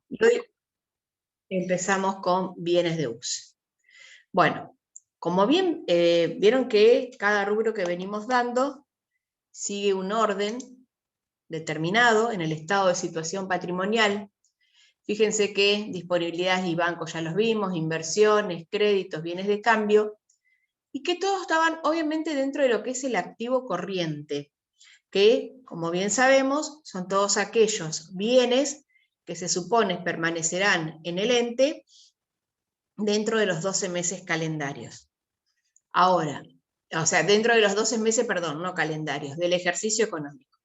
Y hoy empezamos con bienes de uso. Bueno, como bien vieron que cada rubro que venimos dando sigue un orden determinado en el estado de situación patrimonial. Fíjense que disponibilidades y bancos ya los vimos, inversiones, créditos, bienes de cambio, y que todos estaban obviamente dentro de lo que es el activo corriente, que, como bien sabemos, son todos aquellos bienes que se supone permanecerán en el ente dentro de los 12 meses calendarios. Ahora, o sea, dentro de los 12 meses, perdón, no calendarios, del ejercicio económico.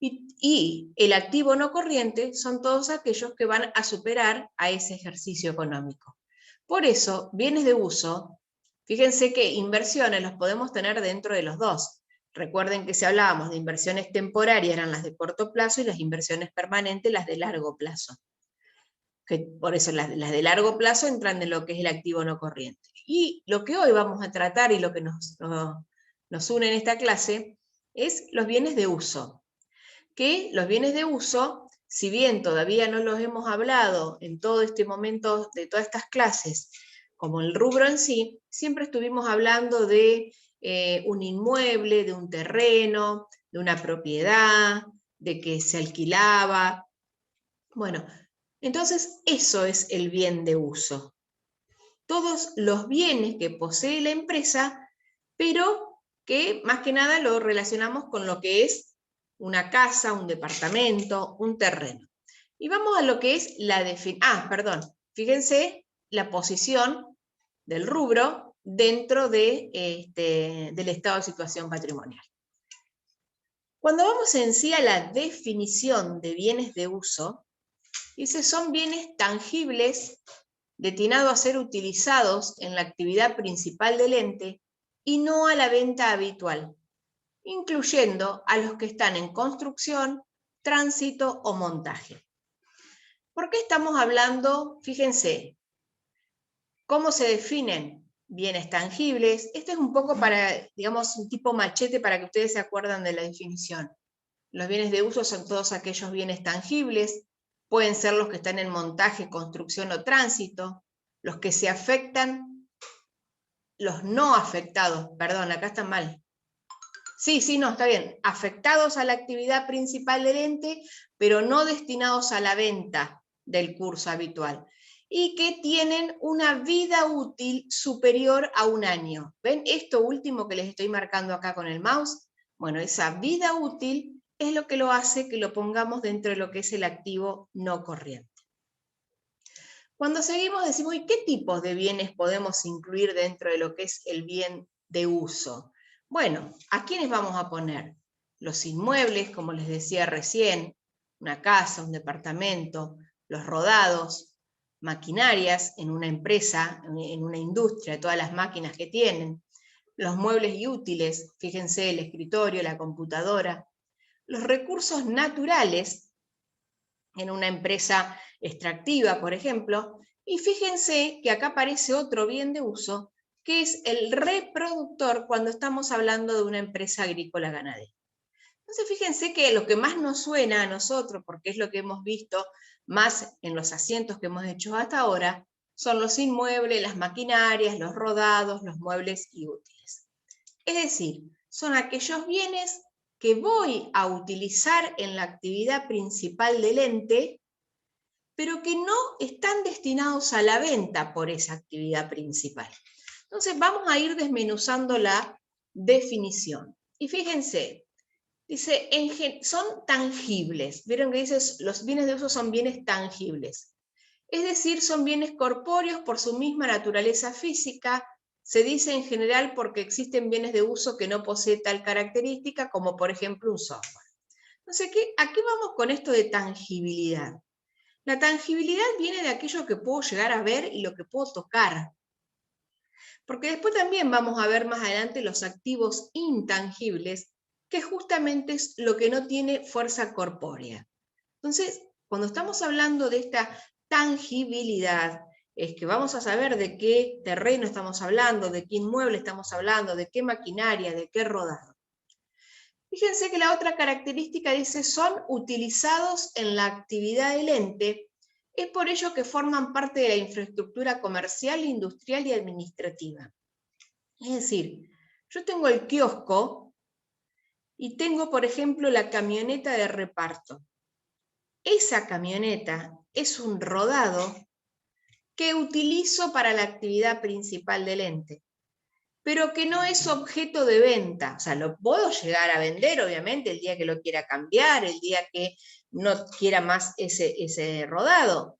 Y el activo no corriente son todos aquellos que van a superar a ese ejercicio económico. Por eso, bienes de uso, fíjense que inversiones los podemos tener dentro de los dos. Recuerden que si hablábamos de inversiones temporarias eran las de corto plazo y las inversiones permanentes las de largo plazo. Que por eso las de largo plazo entran en lo que es el activo no corriente. Y lo que hoy vamos a tratar y lo que nos une en esta clase es los bienes de uso. Que los bienes de uso, si bien todavía no los hemos hablado en todo este momento de todas estas clases, como el rubro en sí, siempre estuvimos hablando de un inmueble, de un terreno, de una propiedad, de que se alquilaba. Bueno, entonces eso es el bien de uso. Todos los bienes que posee la empresa, pero que más que nada lo relacionamos con lo que es una casa, un departamento, un terreno. Y vamos a lo que es la definición. Fíjense la posición del rubro dentro del estado de situación patrimonial. Cuando vamos en sí a la definición de bienes de uso, dice son bienes tangibles destinados a ser utilizados en la actividad principal del ente y no a la venta habitual, incluyendo a los que están en construcción, tránsito o montaje. ¿Por qué estamos hablando? Fíjense, ¿cómo se definen bienes tangibles? Este es un poco para, digamos, un tipo machete para que ustedes se acuerden de la definición. Los bienes de uso son todos aquellos bienes tangibles, pueden ser los que están en montaje, construcción o tránsito, los que se afectan, los no afectados, perdón, acá está mal. Sí, no, está bien, afectados a la actividad principal del ente, pero no destinados a la venta del curso habitual, y que tienen una vida útil superior a un año. ¿Ven esto último que les estoy marcando acá con el mouse? Bueno, esa vida útil es lo que lo hace que lo pongamos dentro de lo que es el activo no corriente. Cuando seguimos decimos, ¿y qué tipos de bienes podemos incluir dentro de lo que es el bien de uso? Bueno, ¿a quiénes vamos a poner? Los inmuebles, como les decía recién, una casa, un departamento, los rodados, maquinarias en una empresa, en una industria, todas las máquinas que tienen, los muebles y útiles, fíjense, el escritorio, la computadora, los recursos naturales en una empresa extractiva, por ejemplo, y fíjense que acá aparece otro bien de uso, que es el reproductor cuando estamos hablando de una empresa agrícola ganadera. Entonces fíjense que lo que más nos suena a nosotros, porque es lo que hemos visto más en los asientos que hemos hecho hasta ahora, son los inmuebles, las maquinarias, los rodados, los muebles y útiles. Es decir, son aquellos bienes que voy a utilizar en la actividad principal del ente, pero que no están destinados a la venta por esa actividad principal. Entonces vamos a ir desmenuzando la definición. Y fíjense, dice, son tangibles. Vieron que dice, los bienes de uso son bienes tangibles. Es decir, son bienes corpóreos por su misma naturaleza física. Se dice en general porque existen bienes de uso que no poseen tal característica, como por ejemplo un software. Entonces, ¿a qué vamos con esto de tangibilidad? La tangibilidad viene de aquello que puedo llegar a ver y lo que puedo tocar. Porque después también vamos a ver más adelante los activos intangibles, que justamente es lo que no tiene fuerza corpórea. Entonces, cuando estamos hablando de esta tangibilidad, es que vamos a saber de qué terreno estamos hablando, de qué inmueble estamos hablando, de qué maquinaria, de qué rodado. Fíjense que la otra característica dice, son utilizados en la actividad del ente, Es por ello que forman parte de la infraestructura comercial, industrial y administrativa. Es decir, yo tengo el kiosco y tengo, por ejemplo, la camioneta de reparto. Esa camioneta es un rodado que utilizo para la actividad principal del ente, pero que no es objeto de venta. O sea, lo puedo llegar a vender, obviamente, el día que lo quiera cambiar, el día que no quiera más ese rodado,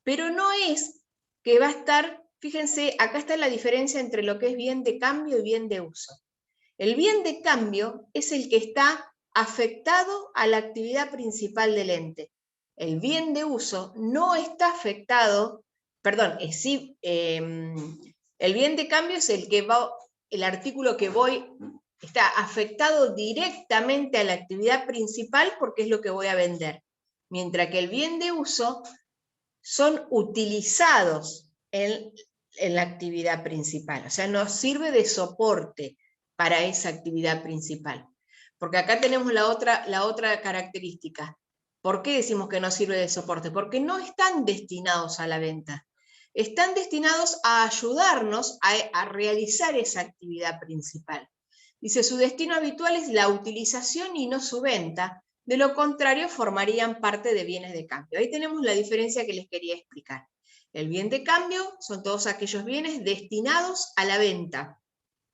pero no es que va a estar, fíjense, acá está la diferencia entre lo que es bien de cambio y bien de uso. El bien de cambio es el que está afectado a la actividad principal del ente. El bien de uso no está afectado, perdón, el bien de cambio es el artículo que está afectado directamente a la actividad principal porque es lo que voy a vender. Mientras que el bien de uso son utilizados en la actividad principal, o sea, nos sirve de soporte para esa actividad principal. Porque acá tenemos la otra característica. ¿Por qué decimos que no sirve de soporte? Porque no están destinados a la venta. Están destinados a ayudarnos a realizar esa actividad principal. Dice, su destino habitual es la utilización y no su venta. De lo contrario, formarían parte de bienes de cambio. Ahí tenemos la diferencia que les quería explicar. El bien de cambio son todos aquellos bienes destinados a la venta,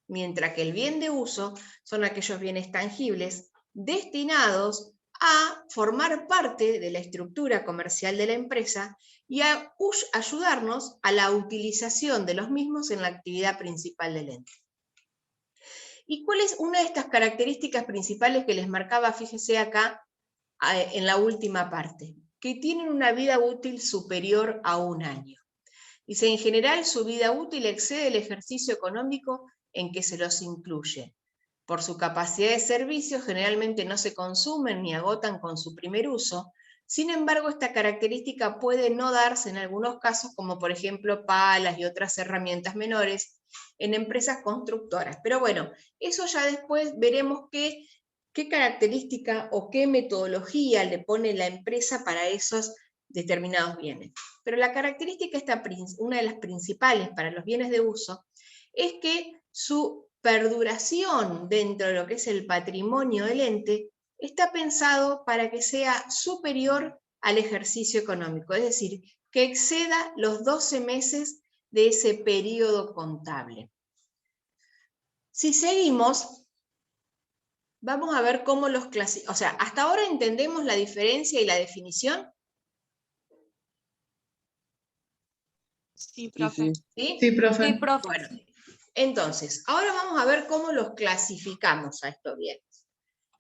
mientras que el bien de uso son aquellos bienes tangibles destinados a formar parte de la estructura comercial de la empresa y a ayudarnos a la utilización de los mismos en la actividad principal del ente. ¿Y cuál es una de estas características principales que les marcaba, fíjense acá, en la última parte? Que tienen una vida útil superior a 1 año. Dice, en general, su vida útil excede el ejercicio económico en que se los incluye. Por su capacidad de servicio, generalmente no se consumen ni agotan con su primer uso. Sin embargo, esta característica puede no darse en algunos casos, como por ejemplo palas y otras herramientas menores en empresas constructoras. Pero bueno, eso ya después veremos qué característica o qué metodología le pone la empresa para esos determinados bienes. Pero la característica, una de las principales para los bienes de uso, es que su perduración dentro de lo que es el patrimonio del ente está pensado para que sea superior al ejercicio económico, es decir, que exceda los 12 meses de ese periodo contable. Si seguimos, vamos a ver cómo los clasificamos. O sea, hasta ahora entendemos la diferencia y la definición. Sí, profe. ¿Sí? Sí, profe. Sí, profe. Bueno, entonces, ahora vamos a ver cómo los clasificamos a estos bienes.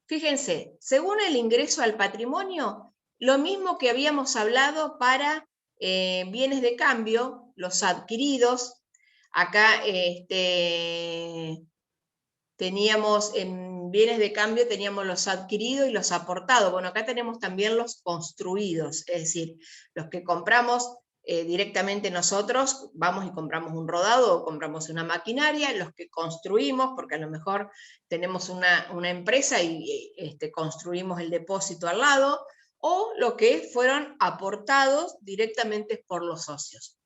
Fíjense, según el ingreso al patrimonio, lo mismo que habíamos hablado para bienes de cambio, los adquiridos. Acá teníamos en bienes de cambio, teníamos los adquiridos y los aportados. Bueno, acá tenemos también los construidos, es decir, los que compramos directamente nosotros, vamos y compramos un rodado o compramos una maquinaria, los que construimos, porque a lo mejor tenemos una empresa y construimos el depósito al lado, o lo que fueron aportados directamente por los socios.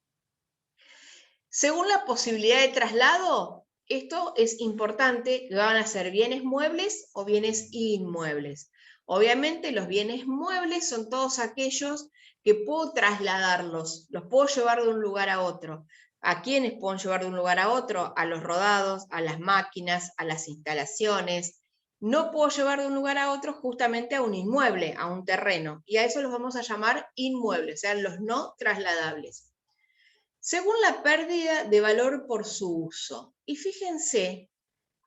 Según la posibilidad de traslado, esto es importante, que van a ser bienes muebles o bienes inmuebles. Obviamente los bienes muebles son todos aquellos que puedo trasladarlos, los puedo llevar de un lugar a otro. ¿A quiénes puedo llevar de un lugar a otro? A los rodados, a las máquinas, a las instalaciones. No puedo llevar de un lugar a otro justamente a un inmueble, a un terreno, y a eso los vamos a llamar inmuebles, o sea, los no trasladables. Según la pérdida de valor por su uso. Y fíjense,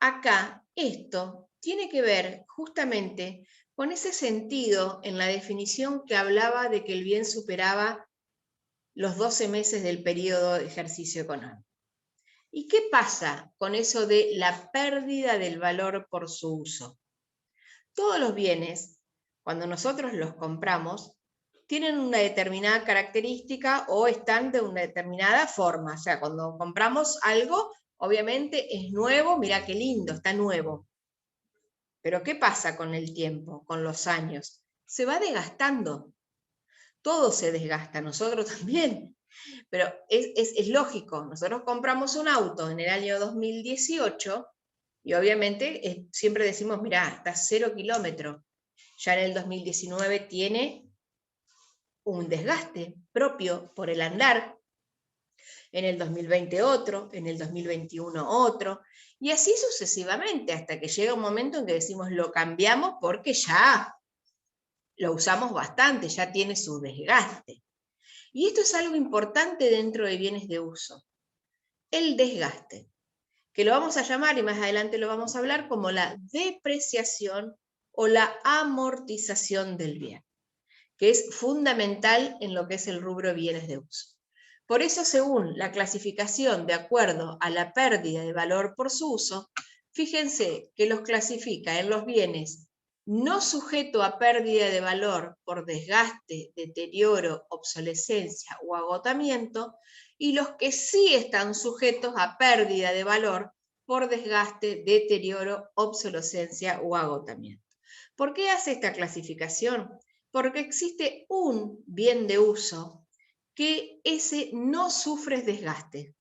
acá esto tiene que ver justamente con ese sentido en la definición que hablaba de que el bien superaba los 12 meses del periodo de ejercicio económico. ¿Y qué pasa con eso de la pérdida del valor por su uso? Todos los bienes, cuando nosotros los compramos, tienen una determinada característica o están de una determinada forma. O sea, cuando compramos algo, obviamente es nuevo, mirá qué lindo, está nuevo. Pero ¿qué pasa con el tiempo, con los años? Se va desgastando. todo se desgasta, nosotros también. Pero es lógico, nosotros compramos un auto en el año 2018 y obviamente siempre decimos, mirá, está 0 kilómetros. Ya en el 2019 tiene un desgaste propio por el andar, en el 2020 otro, en el 2021 otro, y así sucesivamente, hasta que llega un momento en que decimos, lo cambiamos porque ya lo usamos bastante, ya tiene su desgaste. Y esto es algo importante dentro de bienes de uso, el desgaste, que lo vamos a llamar, y más adelante lo vamos a hablar, como la depreciación o la amortización del bien, que es fundamental en lo que es el rubro bienes de uso. Por eso, según la clasificación de acuerdo a la pérdida de valor por su uso, fíjense que los clasifica en los bienes no sujeto a pérdida de valor por desgaste, deterioro, obsolescencia o agotamiento, y los que sí están sujetos a pérdida de valor por desgaste, deterioro, obsolescencia o agotamiento. ¿Por qué hace esta clasificación? Porque existe un bien de uso que ese no sufre desgaste.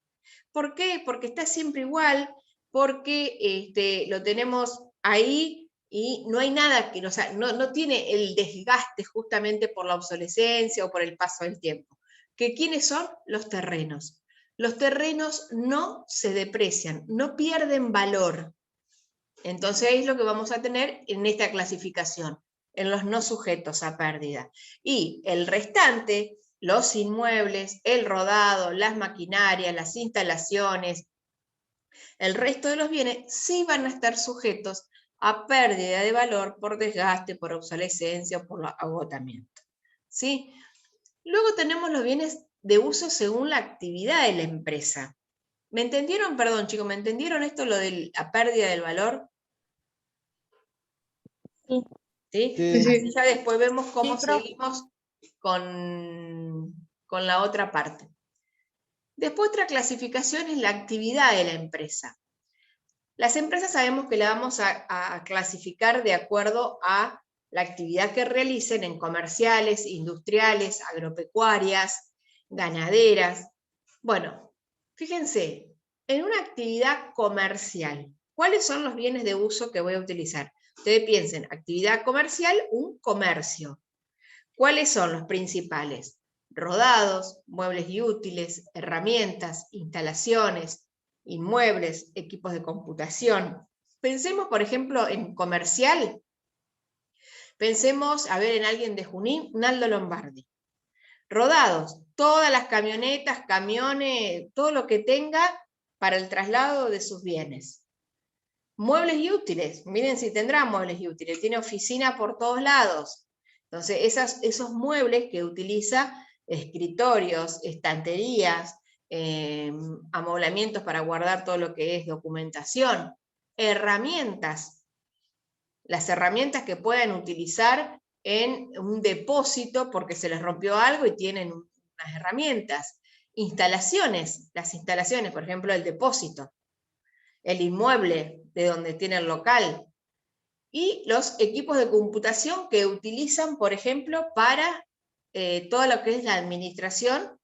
¿Por qué? Porque está siempre igual, porque lo tenemos ahí y no hay nada que, o sea, no tiene el desgaste justamente por la obsolescencia o por el paso del tiempo. ¿Que quiénes son? Los terrenos. Los terrenos no se deprecian, no pierden valor. Entonces es lo que vamos a tener en esta clasificación, en los no sujetos a pérdida. Y el restante, los inmuebles, el rodado, las maquinarias, las instalaciones, el resto de los bienes sí van a estar sujetos a pérdida de valor por desgaste, por obsolescencia o por agotamiento. ¿Sí? Luego tenemos los bienes de uso según la actividad de la empresa. ¿Me entendieron? Perdón, chicos, ¿me entendieron esto, lo de la pérdida del valor? Sí. ¿Sí? Sí. Así ya después vemos cómo Sí, profe. seguimos con la otra parte. Después, otra clasificación es la actividad de la empresa. Las empresas sabemos que la vamos a clasificar de acuerdo a la actividad que realicen en comerciales, industriales, agropecuarias, ganaderas. Bueno, fíjense, en una actividad comercial, ¿cuáles son los bienes de uso que voy a utilizar? Ustedes piensen, actividad comercial, un comercio. ¿Cuáles son los principales? Rodados, muebles y útiles, herramientas, instalaciones, inmuebles, equipos de computación. Pensemos, por ejemplo, en comercial. Pensemos, a ver, en alguien de Junín, Naldo Lombardi. Rodados, todas las camionetas, camiones, todo lo que tenga para el traslado de sus bienes. Muebles y útiles, miren si tendrá muebles y útiles, tiene oficina por todos lados. Entonces, esos muebles que utiliza, escritorios, estanterías, amoblamientos para guardar todo lo que es documentación, herramientas, las herramientas que puedan utilizar en un depósito porque se les rompió algo y tienen unas herramientas, instalaciones, las instalaciones, por ejemplo, el depósito, el inmueble de donde tiene el local, y los equipos de computación que utilizan, por ejemplo, para todo lo que es la administración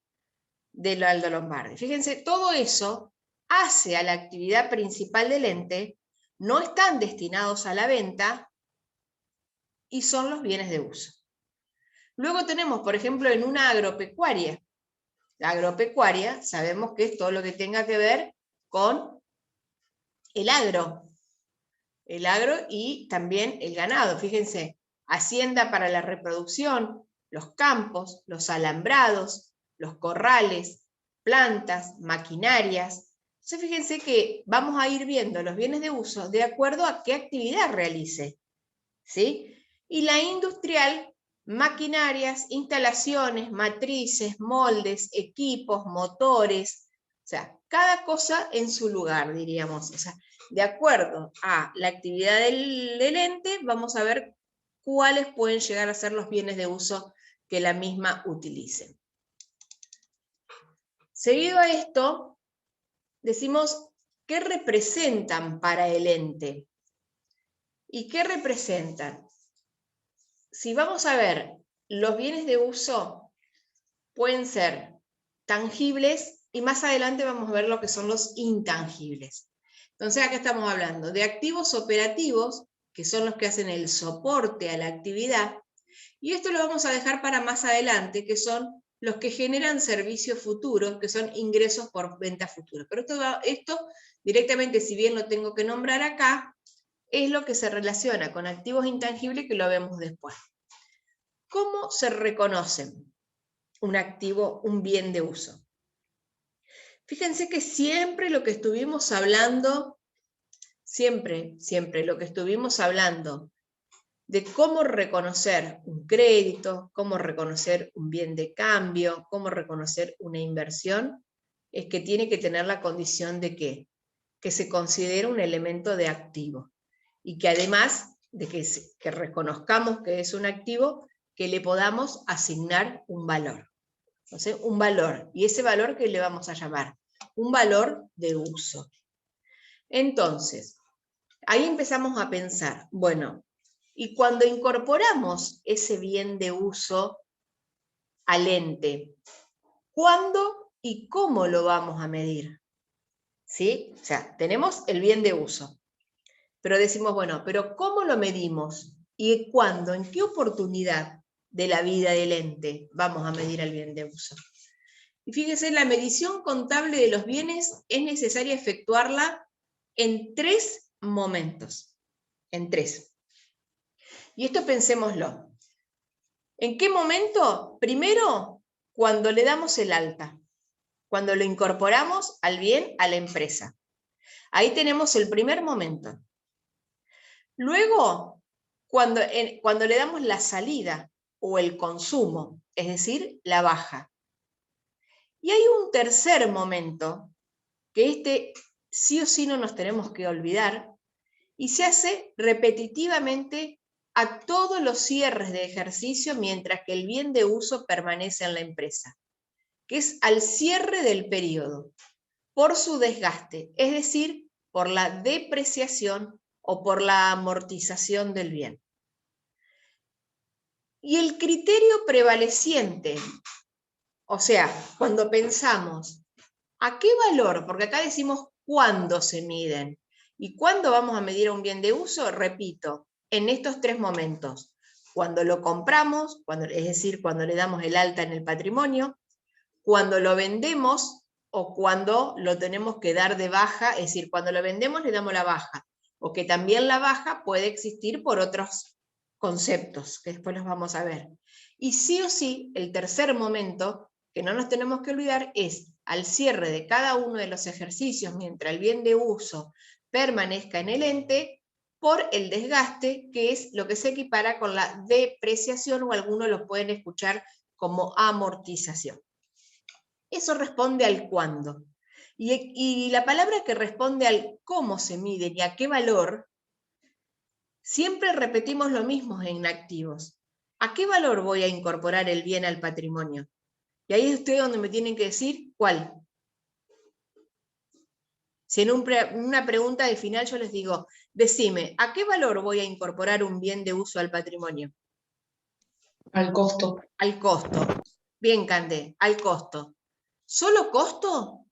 del Aldo Lombardi. Fíjense, todo eso hace a la actividad principal del ente, no están destinados a la venta y son los bienes de uso. Luego tenemos, por ejemplo, en una agropecuaria. La agropecuaria sabemos que es todo lo que tenga que ver con el agro y también el ganado. Fíjense, hacienda para la reproducción, los campos, los alambrados, los corrales, plantas, maquinarias. Entonces fíjense que vamos a ir viendo los bienes de uso de acuerdo a qué actividad realice, ¿sí? Y la industrial, maquinarias, instalaciones, matrices, moldes, equipos, motores, o sea, cada cosa en su lugar, diríamos. O sea, de acuerdo a la actividad del ente, vamos a ver cuáles pueden llegar a ser los bienes de uso que la misma utilice. Seguido a esto, decimos qué representan para el ente. ¿Y qué representan? Si vamos a ver los bienes de uso, pueden ser tangibles y más adelante vamos a ver lo que son los intangibles. Entonces acá estamos hablando de activos operativos, que son los que hacen el soporte a la actividad, y esto lo vamos a dejar para más adelante, que son los que generan servicios futuros, que son ingresos por venta futura. Pero esto directamente, si bien lo tengo que nombrar acá, es lo que se relaciona con activos intangibles que lo vemos después. ¿Cómo se reconocen un activo, un bien de uso? Fíjense que siempre lo que estuvimos hablando, siempre lo que estuvimos hablando de cómo reconocer un crédito, cómo reconocer un bien de cambio, cómo reconocer una inversión, es que tiene que tener la condición de ¿qué? Que se considere un elemento de activo y que además de que reconozcamos que es un activo, que le podamos asignar un valor. Entonces, un valor, y ese valor que le vamos a llamar un valor de uso. Entonces, ahí empezamos a pensar, bueno, y cuando incorporamos ese bien de uso al ente, ¿cuándo y cómo lo vamos a medir? ¿Sí? O sea, tenemos el bien de uso, pero decimos, bueno, pero ¿cómo lo medimos? ¿Y cuándo? ¿En qué oportunidad de la vida del ente vamos a medir el bien de uso? Y fíjense, la medición contable de los bienes es necesaria efectuarla en 3 momentos. En 3. Y esto pensémoslo. ¿En qué momento? Primero, cuando le damos el alta, cuando lo incorporamos al bien, a la empresa. Ahí tenemos el primer momento. Luego, cuando le damos la salida o el consumo, es decir, la baja. Y hay un tercer momento, que sí o sí no nos tenemos que olvidar, y se hace repetitivamente a todos los cierres de ejercicio mientras que el bien de uso permanece en la empresa, que es al cierre del periodo, por su desgaste, es decir, por la depreciación o por la amortización del bien. Y el criterio prevaleciente, o sea, cuando pensamos, ¿a qué valor? Porque acá decimos cuándo se miden. ¿Y cuándo vamos a medir un bien de uso? Repito, en estos 3 momentos. Cuando lo compramos, es decir, cuando le damos el alta en el patrimonio, cuando lo vendemos o cuando lo tenemos que dar de baja, es decir, cuando lo vendemos le damos la baja, o que también la baja puede existir por otros conceptos, que después los vamos a ver. Y sí o sí, el tercer momento, que no nos tenemos que olvidar, es al cierre de cada uno de los ejercicios, mientras el bien de uso permanezca en el ente, por el desgaste, que es lo que se equipara con la depreciación, o algunos lo pueden escuchar como amortización. Eso responde al cuándo. Y la palabra que responde al cómo se mide y a qué valor, siempre repetimos lo mismo en activos. ¿A qué valor voy a incorporar el bien al patrimonio? Y ahí es usted donde me tienen que decir cuál. Si en una pregunta de final yo les digo, decime, ¿a qué valor voy a incorporar un bien de uso al patrimonio? Al costo. Al costo. Bien, Cande, al costo. ¿Solo costo?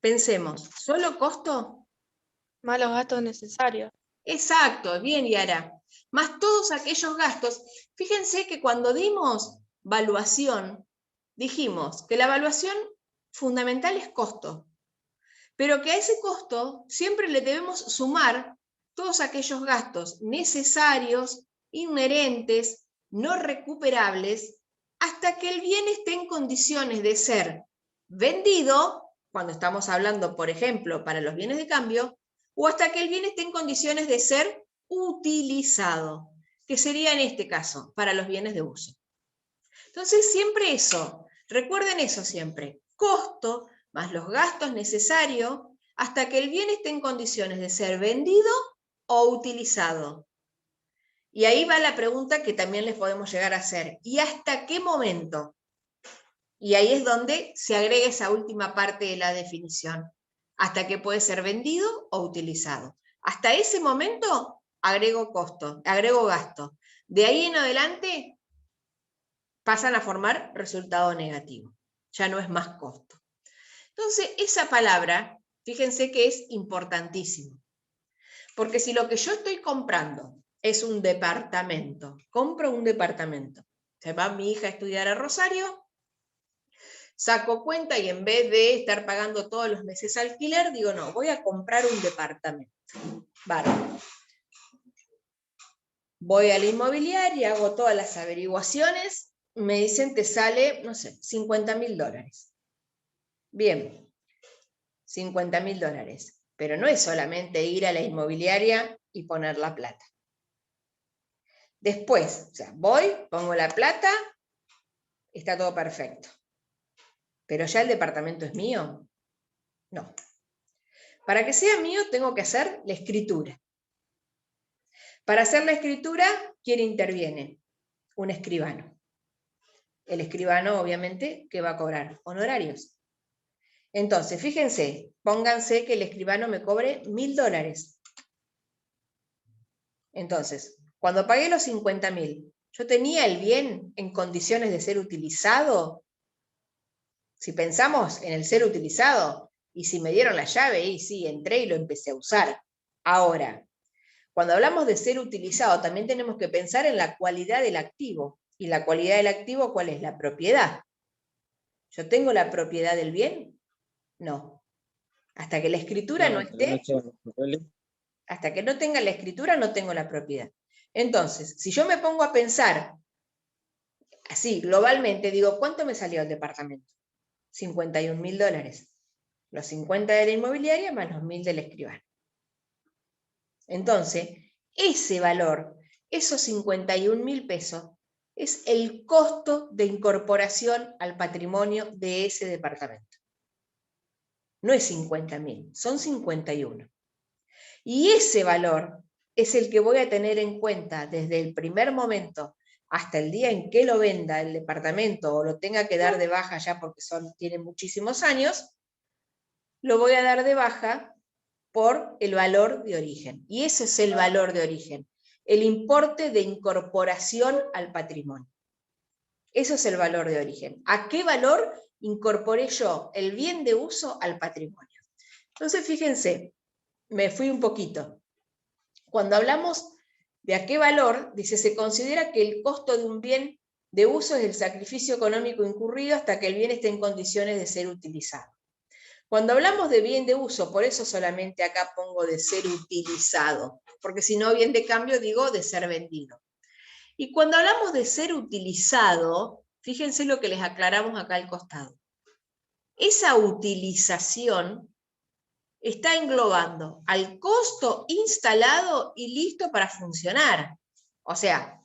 Pensemos, ¿solo costo? Más los gastos necesarios. Exacto, bien, Yara. Más todos aquellos gastos. Fíjense que cuando dimos valuación, dijimos que la evaluación fundamental es costo, pero que a ese costo siempre le debemos sumar todos aquellos gastos necesarios, inherentes, no recuperables, hasta que el bien esté en condiciones de ser vendido, cuando estamos hablando, por ejemplo, para los bienes de cambio, o hasta que el bien esté en condiciones de ser utilizado, que sería en este caso, para los bienes de uso. Entonces, siempre eso, recuerden eso siempre, costo más los gastos necesarios hasta que el bien esté en condiciones de ser vendido o utilizado. Y ahí va la pregunta que también les podemos llegar a hacer, ¿y hasta qué momento? Y ahí es donde se agrega esa última parte de la definición, hasta que puede ser vendido o utilizado. Hasta ese momento agrego costo, agrego gasto. De ahí en adelante pasan a formar resultado negativo. Ya no es más costo. Entonces, esa palabra, fíjense que es importantísimo. Porque si lo que yo estoy comprando es un departamento, compro un departamento, se va mi hija a estudiar a Rosario, saco cuenta y en vez de estar pagando todos los meses alquiler, digo, no, voy a comprar un departamento. Vale. Voy a la inmobiliaria, hago todas las averiguaciones, me dicen te sale, no sé, $50.000. Bien, $50.000. Pero no es solamente ir a la inmobiliaria y poner la plata. Después, o sea, voy, pongo la plata, está todo perfecto. ¿Pero ya el departamento es mío? No. Para que sea mío tengo que hacer la escritura. Para hacer la escritura, ¿quién interviene? Un escribano. El escribano, obviamente, ¿qué va a cobrar? Honorarios. Entonces, fíjense, pónganse que el escribano me cobre $1.000. Entonces, cuando pagué los 50.000, ¿yo tenía el bien en condiciones de ser utilizado? Si pensamos en el ser utilizado, y si me dieron la llave, y sí, entré y lo empecé a usar. Ahora, cuando hablamos de ser utilizado, también tenemos que pensar en la cualidad del activo. ¿Y la cualidad del activo cuál es? La propiedad. ¿Yo tengo la propiedad del bien? No. Hasta que la escritura no esté, hasta que no tenga la escritura, no tengo la propiedad. Entonces, si yo me pongo a pensar así, globalmente, digo, ¿cuánto me salió el departamento? $51.000. Los 50 de la inmobiliaria más los 1.000 del escribano. Entonces, ese valor, esos 51.000 pesos, es el costo de incorporación al patrimonio de ese departamento. No es 50.000, son 51. Y ese valor es el que voy a tener en cuenta desde el primer momento hasta el día en que lo venda el departamento o lo tenga que dar de baja ya porque tiene muchísimos años, lo voy a dar de baja por el valor de origen. Y ese es el valor de origen, el importe de incorporación al patrimonio. Eso es el valor de origen. ¿A qué valor incorporé yo el bien de uso al patrimonio? Entonces, fíjense, me fui un poquito. Cuando hablamos de a qué valor, dice, se considera que el costo de un bien de uso es el sacrificio económico incurrido hasta que el bien esté en condiciones de ser utilizado. Cuando hablamos de bien de uso, por eso solamente acá pongo de ser utilizado, porque si no, bien de cambio digo de ser vendido. Y cuando hablamos de ser utilizado, fíjense lo que les aclaramos acá al costado. Esa utilización está englobando al costo instalado y listo para funcionar. O sea,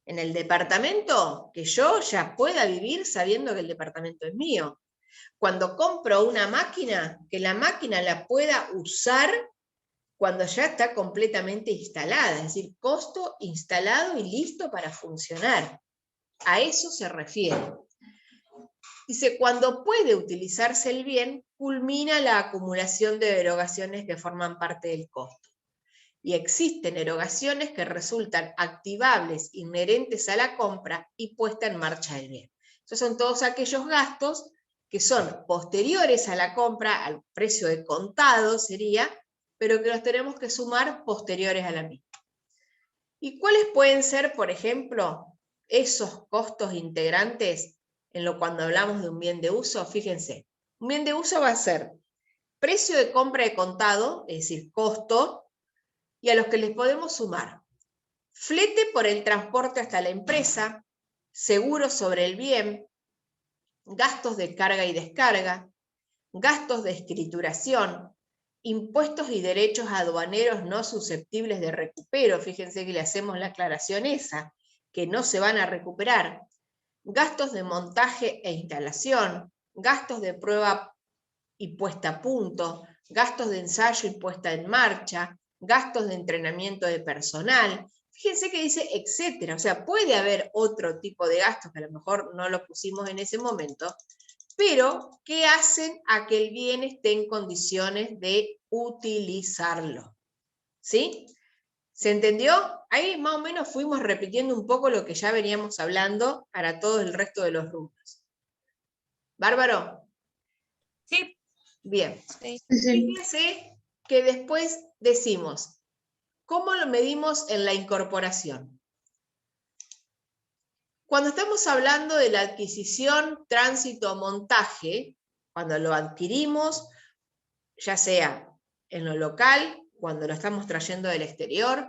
en el departamento, que yo ya pueda vivir sabiendo que el departamento es mío. Cuando compro una máquina, que la máquina la pueda usar cuando ya está completamente instalada, es decir, costo instalado y listo para funcionar. A eso se refiere. Dice, cuando puede utilizarse el bien, culmina la acumulación de erogaciones que forman parte del costo. Y existen erogaciones que resultan activables inherentes a la compra y puesta en marcha del bien. Estos son todos aquellos gastos que son posteriores a la compra, al precio de contado sería, pero que los tenemos que sumar posteriores a la misma. ¿Y cuáles pueden ser, por ejemplo, esos costos integrantes cuando hablamos de un bien de uso? Fíjense, un bien de uso va a ser precio de compra de contado, es decir, costo, y a los que les podemos sumar flete por el transporte hasta la empresa, seguro sobre el bien, gastos de carga y descarga, gastos de escrituración, impuestos y derechos aduaneros no susceptibles de recupero. Fíjense que le hacemos la aclaración esa, que no se van a recuperar. Gastos de montaje e instalación, gastos de prueba y puesta a punto, gastos de ensayo y puesta en marcha, gastos de entrenamiento de personal. Fíjense que dice etcétera, o sea, puede haber otro tipo de gastos que a lo mejor no lo pusimos en ese momento, pero que hacen a que el bien esté en condiciones de utilizarlo. ¿Sí? ¿Se entendió? Ahí más o menos fuimos repitiendo un poco lo que ya veníamos hablando para todo el resto de los rubros. ¿Bárbaro? Sí. Bien. Sí. Fíjense que después decimos, ¿cómo lo medimos en la incorporación? Cuando estamos hablando de la adquisición, tránsito o montaje, cuando lo adquirimos, ya sea en lo local, cuando lo estamos trayendo del exterior,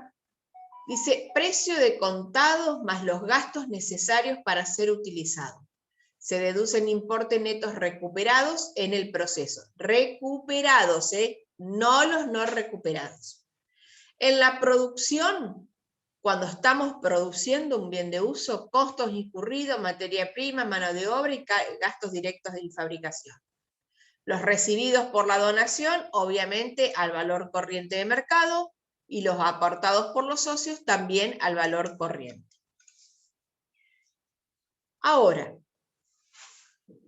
dice precio de contados más los gastos necesarios para ser utilizado. Se deducen importes netos recuperados en el proceso. Recuperados, no los no recuperados. En la producción, cuando estamos produciendo un bien de uso, costos incurridos, materia prima, mano de obra y gastos directos de fabricación. Los recibidos por la donación, obviamente, al valor corriente de mercado, y los aportados por los socios también al valor corriente. Ahora,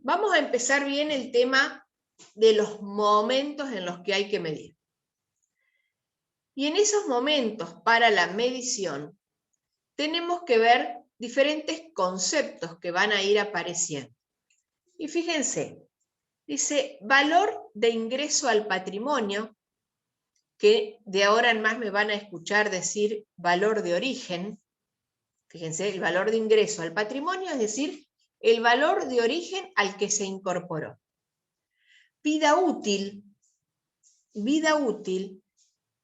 vamos a empezar bien el tema de los momentos en los que hay que medir. Y en esos momentos para la medición tenemos que ver diferentes conceptos que van a ir apareciendo. Y fíjense, dice valor de ingreso al patrimonio, que de ahora en más me van a escuchar decir valor de origen. Fíjense, el valor de ingreso al patrimonio, es decir, el valor de origen al que se incorporó. Vida útil. Vida útil,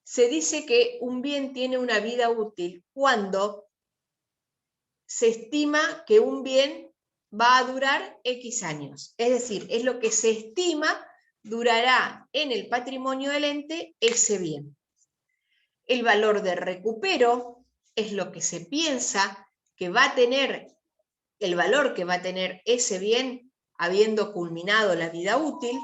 se dice que un bien tiene una vida útil cuando se estima que un bien va a durar X años. Es decir, es lo que se estima durará en el patrimonio del ente ese bien. El valor de recupero es lo que se piensa que va a tener, el valor que va a tener ese bien habiendo culminado la vida útil.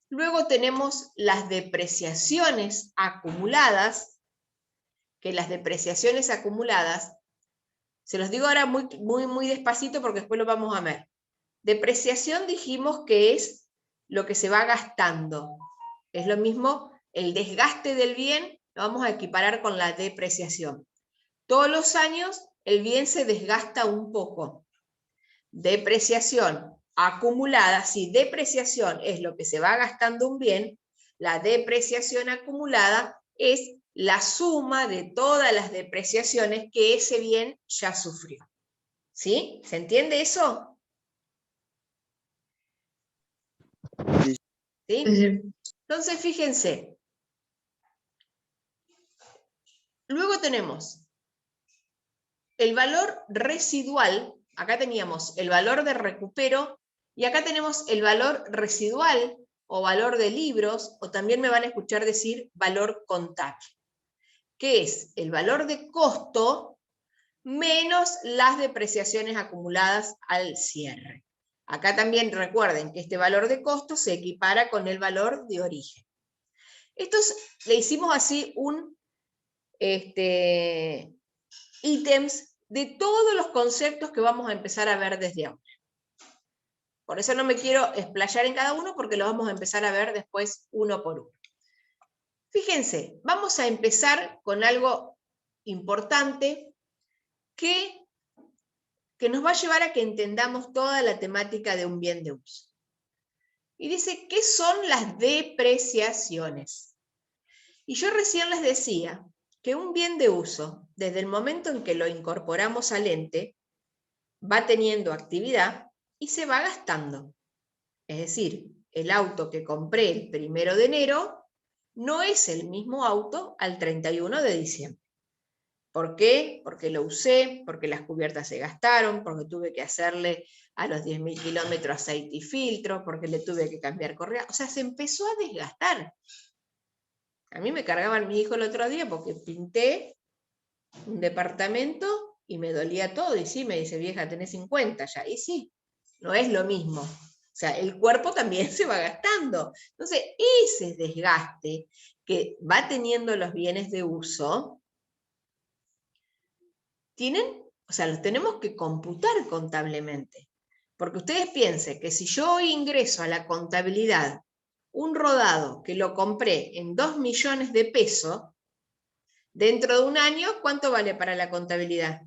Luego tenemos las depreciaciones acumuladas, que las depreciaciones acumuladas, se los digo ahora muy despacito porque después lo vamos a ver. Depreciación dijimos que es lo que se va gastando. Es lo mismo, el desgaste del bien lo vamos a equiparar con la depreciación. Todos los años el bien se desgasta un poco. Depreciación acumulada, si depreciación es lo que se va gastando un bien, la depreciación acumulada es la suma de todas las depreciaciones que ese bien ya sufrió. ¿Sí? ¿Se entiende eso? ¿Sí? Entonces, fíjense. Luego tenemos el valor residual. Acá teníamos el valor de recupero y acá tenemos el valor residual o valor de libros, o también me van a escuchar decir valor contable, que es el valor de costo menos las depreciaciones acumuladas al cierre. Acá también recuerden que este valor de costo se equipara con el valor de origen. Estos le hicimos así un ítems de todos los conceptos que vamos a empezar a ver desde ahora. Por eso no me quiero explayar en cada uno, porque lo vamos a empezar a ver después uno por uno. Fíjense, vamos a empezar con algo importante que nos va a llevar a que entendamos toda la temática de un bien de uso. Y dice, ¿qué son las depreciaciones? Y yo recién les decía que un bien de uso, desde el momento en que lo incorporamos al ente, va teniendo actividad y se va gastando. Es decir, el auto que compré el 1 de enero no es el mismo auto al 31 de diciembre. ¿Por qué? Porque lo usé, porque las cubiertas se gastaron, porque tuve que hacerle a los 10.000 kilómetros aceite y filtro, porque le tuve que cambiar correa. O sea, se empezó a desgastar. A mí me cargaban mi hijo el otro día porque pinté un departamento y me dolía todo. Y sí, me dice, vieja, tenés 50 ya. Y sí, no es lo mismo. O sea, el cuerpo también se va gastando. Entonces, ese desgaste que va teniendo los bienes de uso, los tenemos que computar contablemente. Porque ustedes piensen que si yo hoy ingreso a la contabilidad un rodado que lo compré en 2 millones de pesos, Dentro de un año, ¿cuánto vale para la contabilidad?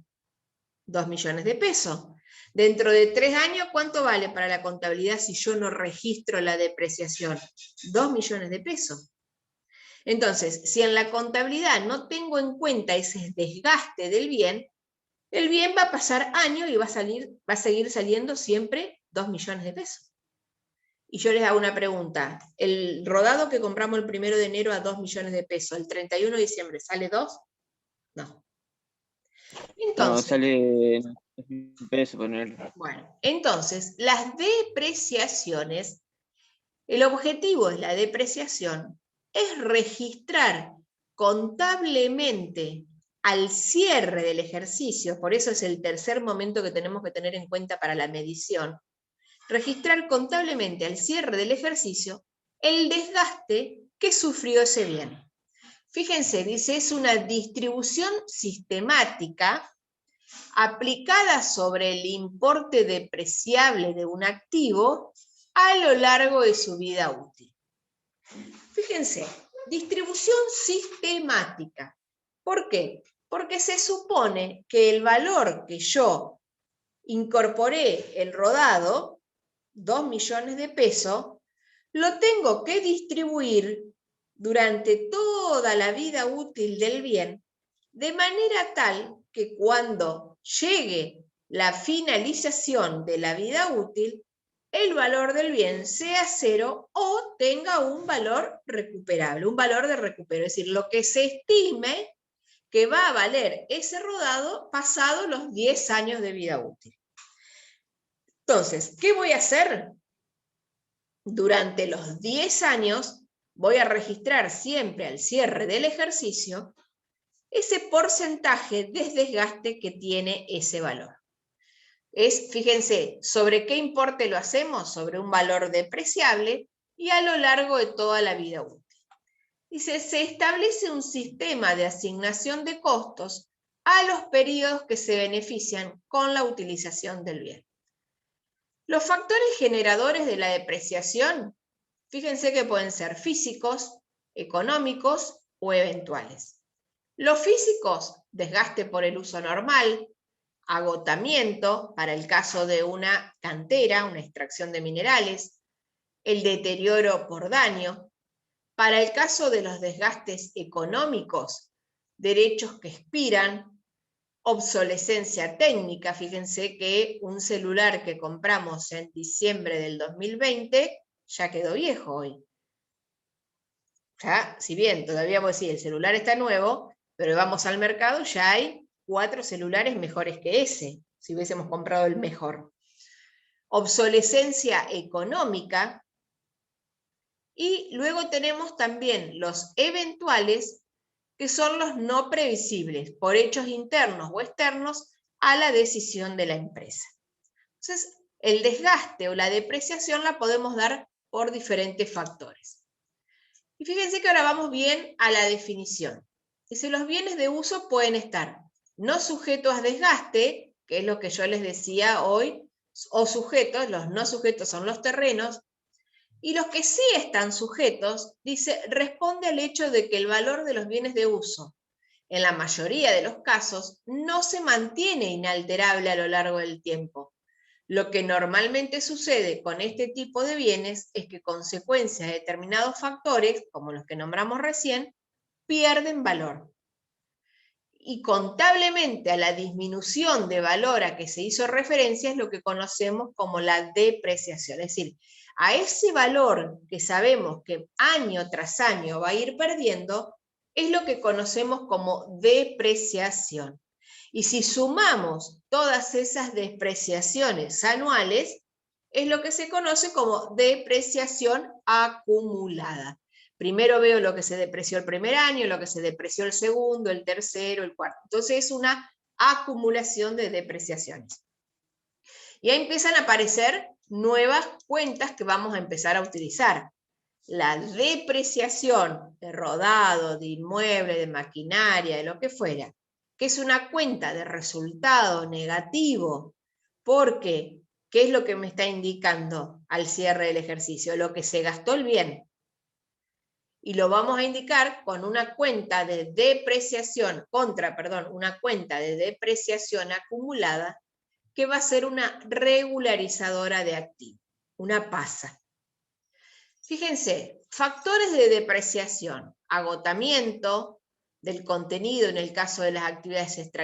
2 millones de pesos. Dentro de 3 años, ¿cuánto vale para la contabilidad si yo no registro la depreciación? 2 millones de pesos. Entonces, si en la contabilidad no tengo en cuenta ese desgaste del bien, el bien va a pasar años y va a seguir saliendo siempre 2 millones de pesos. Y yo les hago una pregunta. ¿El rodado que compramos el 1 de enero a 2 millones de pesos, el 31 de diciembre, sale 2? No. No, Entonces, sale 2.000 pesos ponerlo. bueno, entonces, las depreciaciones, el objetivo de la depreciación es registrar contablemente al cierre del ejercicio, por eso es el tercer momento que tenemos que tener en cuenta para la medición, registrar contablemente al cierre del ejercicio el desgaste que sufrió ese bien. Fíjense, dice, es una distribución sistemática aplicada sobre el importe depreciable de un activo a lo largo de su vida útil. Fíjense, distribución sistemática. ¿Por qué? Porque se supone que el valor que yo incorporé el rodado, 2 millones de pesos, lo tengo que distribuir durante toda la vida útil del bien, de manera tal que cuando llegue la finalización de la vida útil, el valor del bien sea 0 o tenga un valor recuperable, un valor de recupero, es decir, lo que se estime que va a valer ese rodado pasado los 10 años de vida útil. Entonces, ¿qué voy a hacer? Durante los 10 años voy a registrar siempre al cierre del ejercicio ese porcentaje de desgaste que tiene ese valor. Fíjense, ¿sobre qué importe lo hacemos? Sobre un valor depreciable y a lo largo de toda la vida útil. Dice, se establece un sistema de asignación de costos a los periodos que se benefician con la utilización del bien. Los factores generadores de la depreciación, fíjense que pueden ser físicos, económicos o eventuales. Los físicos, desgaste por el uso normal, agotamiento, para el caso de una cantera, una extracción de minerales, el deterioro por daño. Para el caso de los desgastes económicos, derechos que expiran, obsolescencia técnica. Fíjense que un celular que compramos en diciembre del 2020 ya quedó viejo hoy. Ya, si bien todavía vos decís, el celular está nuevo, pero vamos al mercado, ya hay 4 celulares mejores que ese, si hubiésemos comprado el mejor. Obsolescencia económica. Y luego tenemos también los eventuales, que son los no previsibles, por hechos internos o externos a la decisión de la empresa. Entonces, el desgaste o la depreciación la podemos dar por diferentes factores. Y fíjense que ahora vamos bien a la definición. Dice, los bienes de uso pueden estar no sujetos a desgaste, que es lo que yo les decía hoy, o sujetos, los no sujetos son los terrenos, y los que sí están sujetos, dice, responde al hecho de que el valor de los bienes de uso, en la mayoría de los casos, no se mantiene inalterable a lo largo del tiempo. Lo que normalmente sucede con este tipo de bienes es que, consecuencia de determinados factores, como los que nombramos recién, pierden valor. Y contablemente a la disminución de valor a que se hizo referencia es lo que conocemos como la depreciación. Es decir, a ese valor que sabemos que año tras año va a ir perdiendo, es lo que conocemos como depreciación. Y si sumamos todas esas depreciaciones anuales, es lo que se conoce como depreciación acumulada. Primero veo lo que se depreció el primer año, lo que se depreció el segundo, el tercero, el cuarto. Entonces es una acumulación de depreciaciones. Y ahí empiezan a aparecer nuevas cuentas que vamos a empezar a utilizar. La depreciación de rodado, de inmueble, de maquinaria, de lo que fuera, que es una cuenta de resultado negativo, porque ¿qué es lo que me está indicando al cierre del ejercicio? Lo que se gastó el bien. y lo vamos a indicar con una cuenta de depreciación, una cuenta de depreciación acumulada, que va a ser una regularizadora de activos, una PASA. Fíjense, factores de depreciación, agotamiento del contenido en el caso de las actividades extractivas,